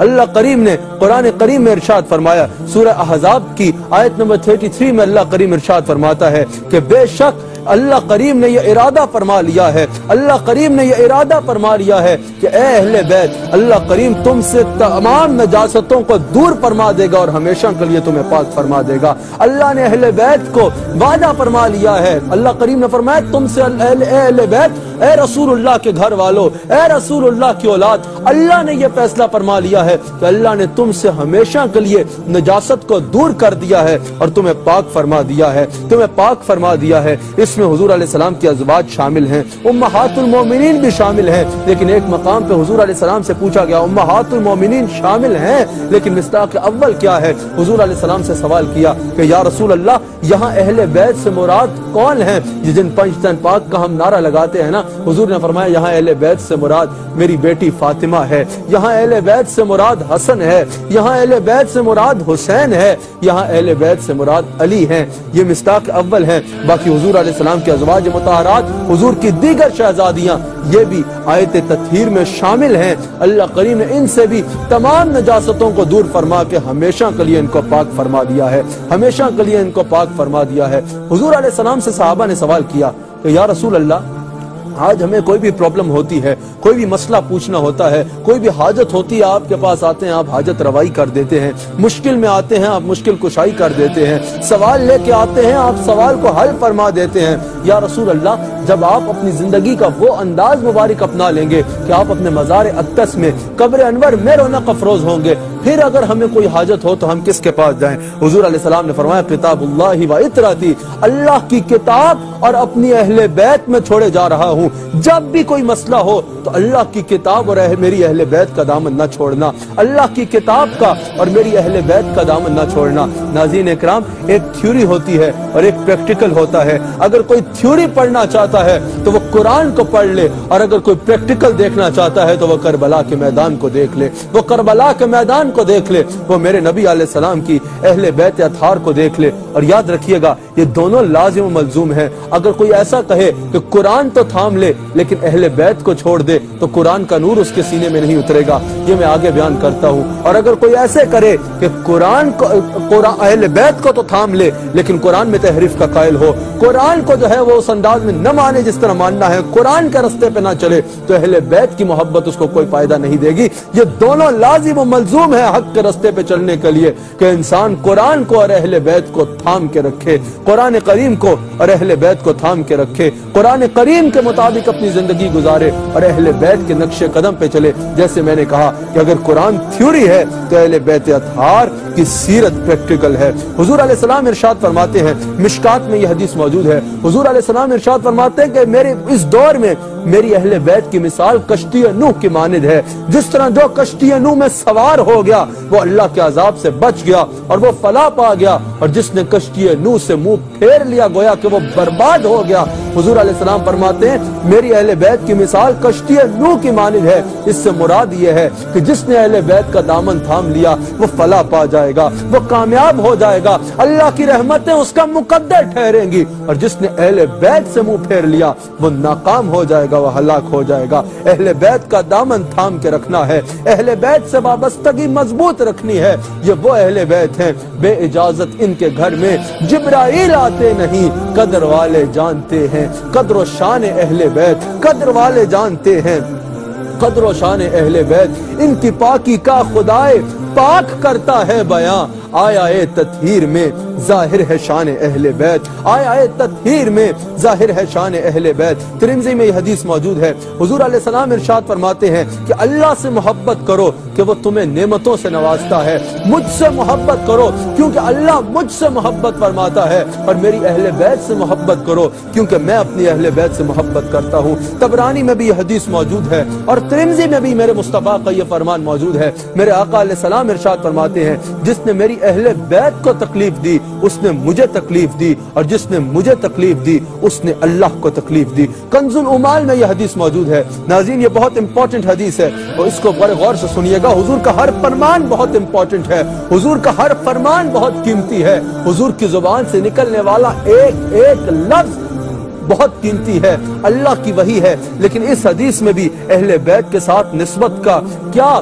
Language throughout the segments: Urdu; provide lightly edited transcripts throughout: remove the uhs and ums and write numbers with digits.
اللہ کریم نے قرآن کریم میں ارشاد فرمایا، سورہ احزاب کی آیت نمبر 33 میں اللہ کریم ارشاد فرماتا ہے کہ بے شک اللہ کریم نے یہ ارادہ فرما لیا ہے، اللہ کریم نے یہ ارادہ فرما لیا ہے کہ اے اہل بیت، اللہ کریم تم سے تمام نجاستوں کو دور فرما دے گا اور ہمیشہ کے لیے تمہیں پاک فرما دے گا۔ اللہ نے اہل بیت کو وعدہ فرما لیا ہے، اللہ کریم نے فرمایا تم سے اے اہل بیت، اے رسول اللہ کے گھر والوں، اے رسول اللہ کی اولاد، اللہ نے یہ فیصلہ فرما لیا ہے کہ اللہ نے تم سے ہمیشہ کے لیے نجاست کو دور کر دیا ہے اور تمہیں پاک فرما دیا ہے، تمہیں پاک فرما دیا ہے۔ اس میں حضور علیہ السلام کی ازواج شامل ہیں، امہات المومنین بھی شامل ہیں، لیکن ایک مقام پہ حضور علیہ السلام سے پوچھا گیا امہات المومنین شامل ہیں لیکن مصداق اول کیا ہے؟ حضور علیہ السلام سے سوال کیا کہ یا رسول اللہ یہاں اہل بیت سے مراد کون ہیں؟ جن پنج تن پاک کا ہم نعرہ لگاتے ہیں نا، حضور نے فرمایا یہاں اہل بیت سے مراد میری بیٹی فاطمہ ہے، یہاں اہل بیت سے مراد حسن ہے، یہاں اہل بیت سے مراد حسین ہے، یہاں اہل بیت سے مراد علی ہیں۔ یہ مصداق اول ہیں۔ باقی حضور علیہ السلام کی ازواج مطہرات، حضور کی دیگر شہزادیاں، یہ بھی آیت تطہیر میں شامل ہیں۔ اللہ کریم نے ان سے بھی تمام نجاستوں کو دور فرما کے ہمیشہ کے لیے ان کو پاک فرما دیا ہے، ہمیشہ کے لیے ان کو پاک فرما دیا ہے۔ حضور علیہ السلام سے صحابہ نے سوال کیا کہ یا رسول اللہ آج ہمیں کوئی بھی پرابلم ہوتی ہے، کوئی بھی مسئلہ پوچھنا ہوتا ہے، کوئی بھی حاجت ہوتی ہے، آپ کے پاس آتے ہیں، آپ حاجت روائی کر دیتے ہیں، مشکل میں آتے ہیں آپ مشکل کشائی کر دیتے ہیں، سوال لے کے آتے ہیں آپ سوال کو حل فرما دیتے ہیں۔ یا رسول اللہ جب آپ اپنی زندگی کا وہ انداز مبارک اپنا لیں گے کہ آپ اپنے مزار اقدس میں قبر انور میں رونق افروز ہوں گے، پھر اگر ہمیں کوئی حاجت ہو تو ہم کس کے پاس جائیں؟ حضور علیہ السلام نے فرمایا کتاب اللہ و اطراتی، اللہ کی کتاب اور اپنی اہل بیت میں چھوڑے جا رہا ہوں۔ جب بھی کوئی مسئلہ ہو تو اللہ کی کتاب اور میری اہل بیت کا دامن نہ چھوڑنا، اللہ کی کتاب کا اور میری اہل بیت کا دامن نہ چھوڑنا۔ ناظرین اکرام، ایک تھیوری ہوتی ہے اور ایک پریکٹیکل ہوتا ہے۔ اگر کوئی تھیوری پڑھنا چاہتا ہے تو وہ قرآن کو پڑھ لے، اور اگر کوئی پریکٹیکل دیکھنا چاہتا ہے تو وہ کربلا کے میدان کو دیکھ لے، وہ کربلا کے میدان کو دیکھ لے، وہ میرے نبی علیہ السلام کی اہل بیت اطہار کو دیکھ لے۔ اور یاد رکھیے گا یہ دونوں لازم و ملزوم ہیں۔ اگر کوئی ایسا کہے کہ قرآن تو تھام لے لیکن اہل بیت کو چھوڑ دے تو قرآن کا نور اس کے سینے میں نہیں اترے گا، یہ میں آگے بیان کرتا ہوں۔ اور اگر کوئی ایسے کرے کہ اہل بیت کو تو تھام لے لیکن قرآن میں تحریف کا قائل ہو، قرآن کو جو ہے وہ اس انداز میں نہ مانے جس طرح ماننا ہے، قرآن کے رستے پہ نہ چلے، تو اہل بیت کی محبت اس کو کوئی فائدہ نہیں دے گی۔ یہ دونوں لازم و ملزوم ہے حق کے رستے پہ چلنے کے لیے کہ انسان قرآن کو اور اہل بیت کو تھام کے رکھے، قرآن کریم کو اور اہل بیت کو تھام کے رکھے، قرآن کریم کے مطابق اپنی زندگی گزارے اور اہل بیت کے نقش قدم پہ چلے۔ جیسے میں نے کہا کہ اگر قرآن تھیوری ہے تو اہل بیت اطہار کی سیرت پریکٹیکل ہے۔ حضور علیہ السلام ارشاد فرماتے ہیں، مشکات میں یہ حدیث موجود ہے، حضور علیہ السلام ارشاد فرماتے ہیں کہ میرے اس دور میں میری اہل بیت کی مثال کشتی نوح کی مانند ہے۔ جس طرح جو کشتی نوح میں سوار ہو گیا وہ اللہ کے عذاب سے بچ گیا اور وہ فلاح پا گیا، اور جس نے کشتی نوح سے منہ پھیر لیا گویا کہ وہ برباد ہو گیا۔ حضور علیہ السلام فرماتے ہیں میری اہل بیت کی مثال کشتی نوح کی مانند ہے۔ اس سے مراد یہ ہے کہ جس نے اہل بیت کا دامن تھام لیا وہ فلاح پا جائے گا، وہ کامیاب ہو جائے گا، اللہ کی رحمتیں اس کا مقدر ٹھہریں گی، اور جس نے اہل بیت سے منہ پھیر لیا وہ ناکام ہو جائے گا، وہ ہلاک ہو جائے گا۔ اہل بیت کا دامن تھام کے رکھنا ہے، اہل بیت سے وابستگی مضبوط رکھنی ہے۔ یہ وہ اہل بیت ہیں بے اجازت ان کے گھر میں جبرائیل آتے نہیں، قدر والے جانتے ہیں قدر و شان اہل بیت، قدر والے جانتے ہیں قدر و شان اہل بیت۔ ان کی پاکی کا خدائے پاک کرتا ہے بیاں، آیا اے تطہیر میں ظاہر ہے شان اہل بیت، آیا اے تطہیر میں ظاہر ہے شان اہل بیت۔ ترمذی میں یہ حدیث موجود ہے، حضور علیہ السلام ارشاد فرماتے ہیں کہ اللہ سے محبت کرو کہ وہ تمہیں نعمتوں سے نوازتا ہے، مجھ سے محبت کرو کیونکہ اللہ مجھ سے محبت فرماتا ہے، اور میری اہل بیت سے محبت کرو کیونکہ میں اپنی اہل بیت سے محبت کرتا ہوں۔ طبرانی میں بھی یہ حدیث موجود ہے اور ترمذی میں بھی میرے مصطفیٰ کا یہ فرمان موجود ہے۔ میرے آقا علیہ السلام ارشاد فرماتے ہیں جس نے میری اہل بیت کو تکلیف دی اس نے مجھے تکلیف دی، اور جس نے مجھے تکلیف دی اس نے اللہ کو تکلیف دی۔ کنز العمال میں یہ حدیث موجود ہے۔ ناظرین یہ بہت امپورٹنٹ حدیث ہے اور اس کو بڑے غور سے سنیے گا۔ حضور کا ہر فرمان بہت امپورٹنٹ ہے، حضور کا ہر فرمان بہت قیمتی ہے، حضور کی زبان سے نکلنے والا ایک ایک لفظ بہت قیمتی ہے، اللہ کی وحی ہے۔ لیکن اس حدیث میں بھی اہل بیت کے ساتھ نسبت کا کیا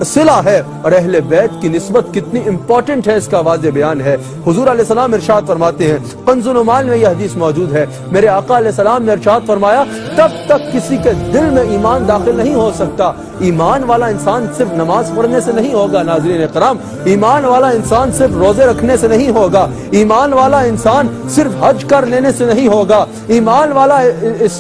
صلہ ہے اور اہل بیت کی نسبت کتنی امپورٹنٹ ہے اس کا واضح بیان ہے۔ حضور علیہ السلام ارشاد فرماتے ہیں، کنز العمال میں یہ حدیث موجود ہے، میرے آقا علیہ السلام نے ارشاد فرمایا تب تک کسی کے دل میں ایمان داخل نہیں ہو سکتا۔ ایمان والا انسان صرف نماز پڑھنے سے نہیں ہوگا ناظرین کرام، ایمان والا انسان صرف روزے رکھنے سے نہیں ہوگا، ایمان والا انسان صرف حج کر لینے سے نہیں ہوگا، ایمان والا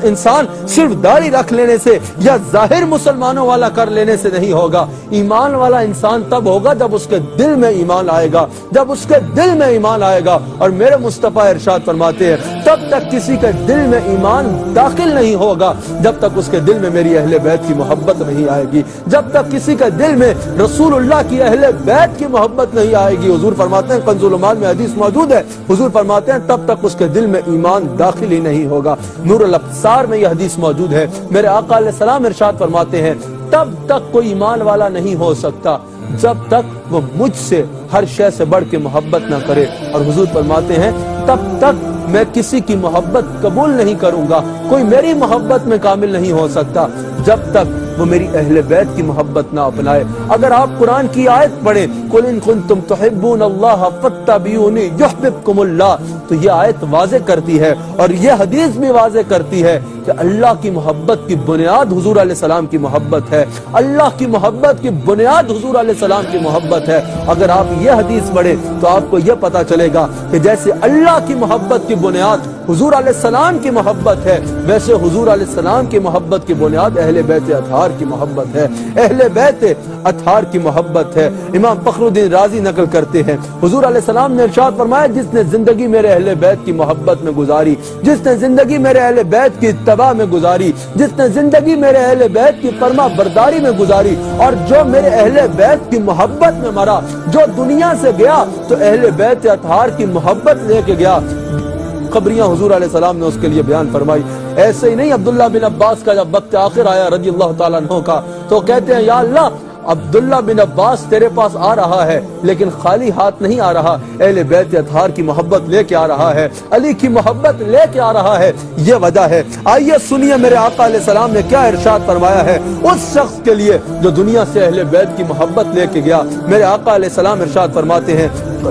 انسان صرف داڑھی رکھ لینے سے یا ظاہر مسلمانوں والا کر لینے سے نہیں ہوگا۔ ایمان والا انسان تب ہوگا جب اس کے دل میں ایمان آئے گا، جب اس کے دل میں ایمان آئے گا۔ اور میرے مصطفیٰ ارشاد فرماتے ہیں تب تک کسی کے دل میں ایمان داخل نہیں ہوگا جب تک اس کے دل میں میری اہل بیت کی محبت نہیں آئے گی، جب تک کسی کے دل میں رسول اللہ کی اہل بیت کی محبت نہیں آئے گی۔ حضور فرماتے ہیں، کنز العمال میں حدیث موجود ہے، حضور فرماتے ہیں تب تک اس کے دل میں ایمان داخل ہی نہیں ہوگا۔ نور الابصار میں یہ حدیث موجود ہے، میرے آقا علیہ السلام ارشاد فرماتے ہیں تب تک کوئی ایمان والا نہیں ہو سکتا جب تک وہ مجھ سے ہر شے سے بڑھ کے محبت نہ کرے۔ اور حضور فرماتے ہیں تب تک میں کسی کی محبت قبول نہیں کروں گا، کوئی میری محبت میں کامل نہیں ہو سکتا جب تک وہ میری اہل بیت کی محبت نہ اپنائے۔ اگر آپ قرآن کی آیت پڑھیں قُلْ إِن كُنتُمْ تُحِبُّونَ اللَّهَ فَاتَّبِعُونِي يُحْبِبْكُمُ اللَّهُ، تو یہ آیت واضح کرتی ہے اور یہ حدیث بھی واضح کرتی ہے کہ اللہ کی محبت کی بنیاد حضور علیہ السلام کی محبت ہے، اللہ کی محبت کی بنیاد حضور علیہ السلام کی محبت ہے۔ اگر آپ یہ حدیث پڑھیں تو آپ کو یہ پتا چلے گا کہ جیسے اللہ کی محبت کی بنیاد حضور علیہ السلام کی محبت ہے، ویسے حضور علیہ السلام کی محبت کی بنیاد اہل بیت اطہار کی محبت ہے، اہل بیت اطہار کی محبت ہے۔ امام فخر الدین رازی نقل کرتے ہیں، حضور علیہ السلام نے ارشاد فرمایا جس نے زندگی میرے اہل بیت کی محبت میں گزاری، جس نے زندگی میرے اہل بیت کی اتباع میں گزاری، جس نے زندگی میرے اہل بیت کی فرما برداری میں گزاری، اور جو میرے اہل بیت کی محبت میں مرا، جو دنیا سے گیا تو اہل بیت اطہار کی محبت لے کے گیا۔ خبریاں حضور علیہ السلام نے اس کے لیے بیان فرمائی۔ ایسے ہی نہیں، عبداللہ بن عباس کا جب وقت آخر آیا رضی اللہ تعالیٰ عنہ کا، تو کہتے ہیں یا اللہ عبداللہ بن عباس تیرے پاس آ رہا ہے لیکن خالی ہاتھ نہیں آ رہا، اہل بیت اطہار کی محبت لے کے آ رہا ہے، علی کی محبت لے کے آ رہا ہے۔ یہ وجہ ہے، آئیے سنیے میرے آقا علیہ السلام نے کیا ارشاد فرمایا ہے اس شخص کے لیے جو دنیا سے اہل بیت کی محبت لے کے گیا۔ میرے آقا علیہ السلام ارشاد فرماتے ہیں،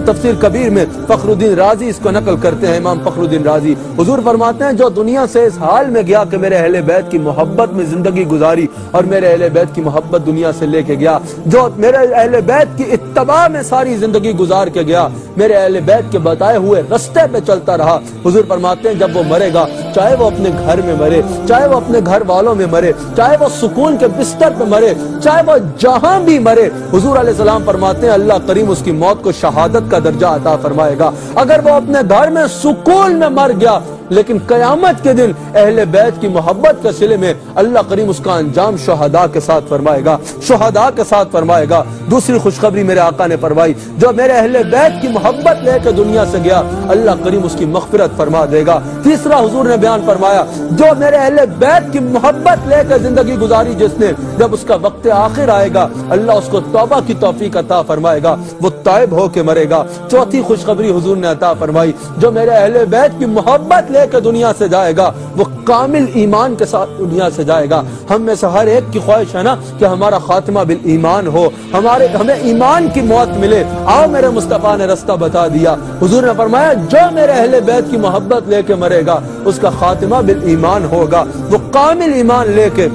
تفسیر کبیر میں فخر الدین رازی اس کو نقل کرتے ہیں، امام فخر الدین رازی، حضور فرماتے ہیں جو دنیا سے اس حال میں گیا کہ میرے اہل بیت کی محبت میں زندگی گزاری اور میرے اہل بیت کی محبت دنیا سے لے کے گیا، جو میرے اہل بیت کی اتباع میں ساری زندگی گزار کے گیا، میرے اہل بیت کے بتائے ہوئے رستے پہ چلتا رہا، حضور فرماتے ہیں جب وہ مرے گا، چاہے وہ اپنے گھر میں مرے، چاہے وہ اپنے گھر والوں میں مرے، چاہے وہ سکون کے بستر پہ مرے، چاہے وہ جہاں بھی مرے، حضور علیہ السلام فرماتے ہیں اللہ کریم اس کی موت کو شہادت کا درجہ عطا فرمائے گا۔ اگر وہ اپنے گھر میں سکون میں مر گیا لیکن قیامت کے دن اہل بیت کی محبت کے صلے میں اللہ کریم اس کا انجام شہداء کے ساتھ فرمائے گا، شہداء کے ساتھ فرمائے گا۔ دوسری خوشخبری میرے آقا نے فرمائی، جو میرے اہل بیت کی محبت لے کے دنیا سے گیا اللہ کریم اس کی مغفرت فرما دے گا۔ تیسرا حضور نے بیان فرمایا، جو میرے اہل بیت کی محبت لے کے زندگی گزاری جس نے، جب اس کا وقت آخر آئے گا اللہ اس کو توبہ کی توفیق عطا فرمائے گا، وہ تائب ہو کے مرے گا۔ چوتھی خوشخبری حضور نے عطا فرمائی، جو میرے اہل بیت کی محبت لے کے دنیا سے جائے گا وہ کامل ایمان کے ساتھ دنیا سے جائے گا۔ ہم میں سے ہر ایک کی خواہش ہے نا کہ ہمارا خاتمہ بالایمان ہو، ہمیں ایمان کی موت ملے۔ آؤ میرے مصطفیٰ نے رستہ بتا دیا، حضور نے فرمایا جو میرے اہل بیت کی محبت لے کے مرے گا اس کا خاتمہ بالایمان ہوگا، وہ کامل ایمان لے کے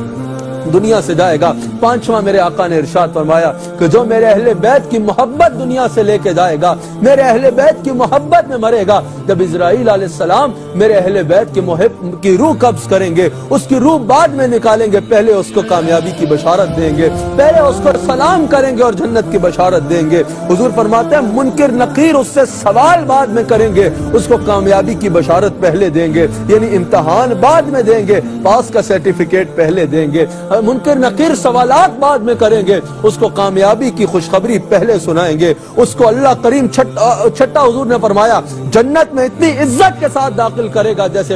دنیا سے جائے گا۔ پانچواں میرے آقا نے ارشاد فرمایا کہ جو میرے اہل بیت کی محبت دنیا سے لے کے جائے گا، میرے اہل بیت کی محبت میں مرے گا، جب اسرائیل علیہ السلام میرے اہل بیت کی روح قبض کریں گے، اس کی روح بعد میں نکالیں گے، پہلے اس کو کامیابی کی بشارت دیں گے، پہلے اس کو سلام کریں گے اور جنت کی بشارت دیں گے۔ حضور فرماتے ہیں منکر نقیر اس سے سوال بعد میں کریں گے، اس کو کامیابی کی بشارت پہلے دیں گے، یعنی امتحان بعد میں دیں گے، پاس کا سرٹیفکیٹ پہلے دیں گے۔ منکر نقیر سوالات بعد میں کریں گے، اس کو کامیابی کی خوشخبری پہلے سنائیں گے، اس کو اللہ کریم چھٹا حضور نے فرمایا جنت میں اتنی عزت کے ساتھ داخل کرے گا جیسے